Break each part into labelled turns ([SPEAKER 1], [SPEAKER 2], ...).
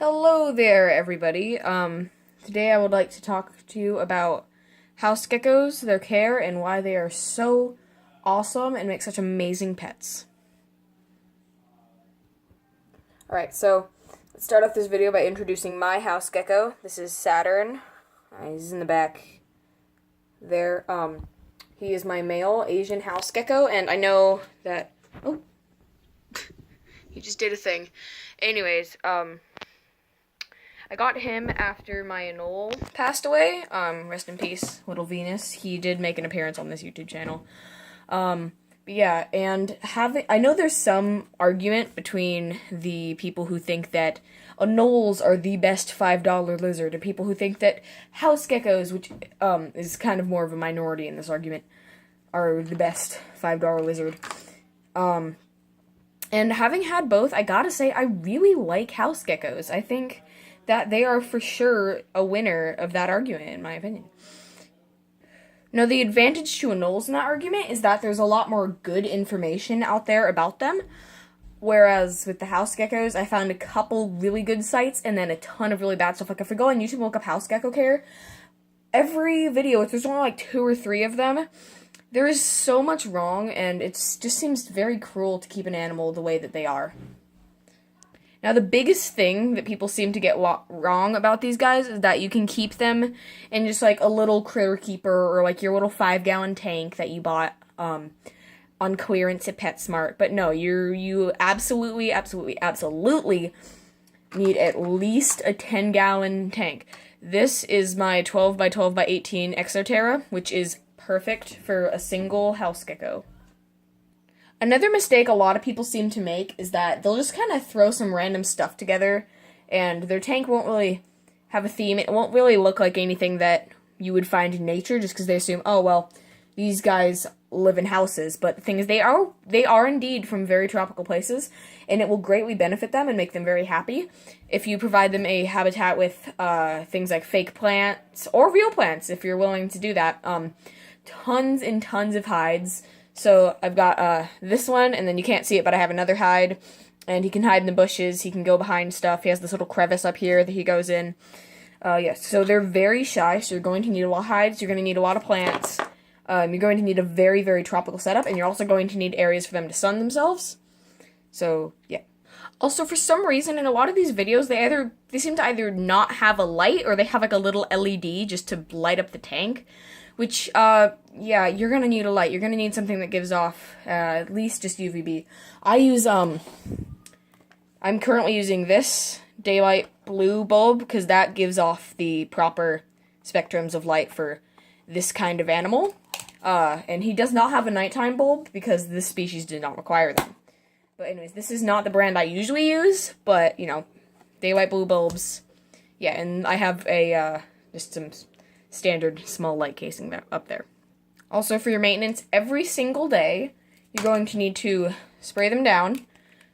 [SPEAKER 1] Hello there, everybody. Today I would like to talk to you about house geckos, their care, and why they are so awesome and make such amazing pets. Alright, so let's start off this video by introducing my house gecko. This is Saturn. He's in the back there. He is my male Asian house gecko, and I know that... Oh! He just did a thing. Anyways, I got him after my anole passed away. Rest in peace, little Venus. He did make an appearance on this YouTube channel. But yeah, and I know there's some argument between the people who think that anoles are the best $5 lizard, and people who think that house geckos, which is kind of more of a minority in this argument, are the best $5 lizard. And having had both, I gotta say, I really like house geckos. I think that they are for sure a winner of that argument, in my opinion. Now, the advantage to anoles in that argument is that there's a lot more good information out there about them, whereas with the house geckos, I found a couple really good sites and then a ton of really bad stuff. Like, if I go on YouTube and look up house gecko care, every video, if there's only like 2 or 3 of them, there is so much wrong, and it just seems very cruel to keep an animal the way that they are. Now, the biggest thing that people seem to get wrong about these guys is that you can keep them in just, like, a little critter keeper or, like, your little 5-gallon tank that you bought on clearance at PetSmart. But no, you absolutely need at least a 10-gallon tank. This is my 12 by 12 by 18 Exoterra, which is perfect for a single house gecko. Another mistake a lot of people seem to make is that they'll just kind of throw some random stuff together, and their tank won't really have a theme. It won't really look like anything that you would find in nature, just because they assume, oh, well, these guys live in houses. But the thing is, they are indeed from very tropical places, and it will greatly benefit them and make them very happy if you provide them a habitat with things like fake plants, or real plants, if you're willing to do that. Tons and tons of hides. So I've got this one, and then you can't see it, but I have another hide, and he can hide in the bushes, he can go behind stuff, he has this little crevice up here that he goes in. Yes, so they're very shy, so you're going to need a lot of hides, you're going to need a lot of plants, you're going to need a very, very tropical setup, and you're also going to need areas for them to sun themselves. So, yeah. Also, for some reason, in a lot of these videos, they seem to either not have a light, or they have like a little LED just to light up the tank. Which, yeah, you're gonna need a light. You're gonna need something that gives off, at least just UVB. I'm currently using this daylight blue bulb, because that gives off the proper spectrums of light for this kind of animal. And he does not have a nighttime bulb, because this species did not require them. But anyways, this is not the brand I usually use, but, you know, daylight blue bulbs. Yeah, and I have just some standard small light casing up there. Also, for your maintenance, every single day, you're going to need to spray them down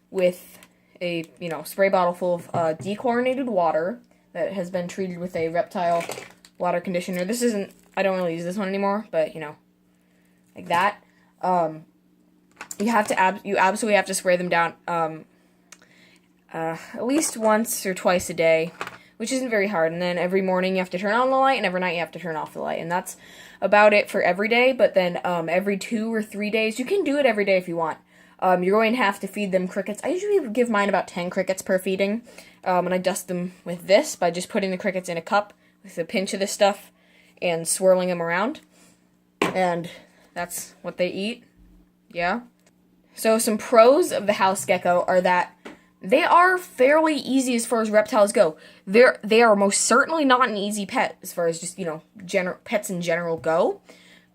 [SPEAKER 1] with a, spray bottle full of dechlorinated water that has been treated with a reptile water conditioner. This isn't, I don't really use this one anymore, but, like that. You absolutely have to spray them down at least once or twice a day, which isn't very hard, and then every morning you have to turn on the light, and every night you have to turn off the light, and that's about it for every day. But then every 2 or 3 days, you can do it every day if you want. You're going to have to feed them crickets. I usually give mine about 10 crickets per feeding, and I dust them with this by just putting the crickets in a cup with a pinch of this stuff and swirling them around, and that's what they eat. Yeah. So some pros of the house gecko are that they are fairly easy as far as reptiles go. They are most certainly not an easy pet as far as just, pets in general go.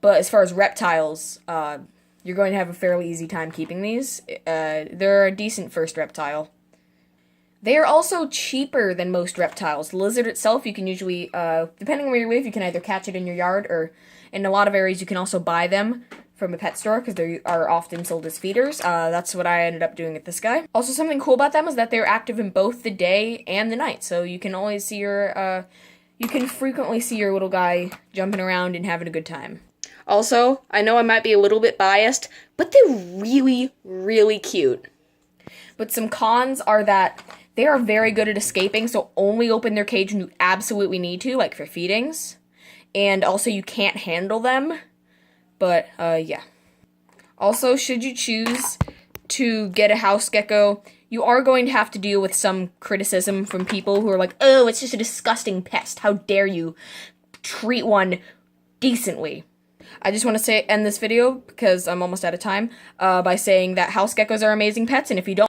[SPEAKER 1] But as far as reptiles, you're going to have a fairly easy time keeping these. They're a decent first reptile. They are also cheaper than most reptiles. The lizard itself, you can usually, depending on where you live, you can either catch it in your yard, or in a lot of areas you can also buy them from a pet store, because they are often sold as feeders. That's what I ended up doing with this guy. Also, something cool about them is that they're active in both the day and the night, so you can always see you can frequently see your little guy jumping around and having a good time. Also, I know I might be a little bit biased, but they're really, really cute. But some cons are that They are very good at escaping, so only open their cage when you absolutely need to, like for feedings. And also you can't handle them, but yeah. Also, should you choose to get a house gecko, you are going to have to deal with some criticism from people who are like, oh, it's just a disgusting pest. How dare you treat one decently? I just want to end this video, because I'm almost out of time, by saying that house geckos are amazing pets, and if you don't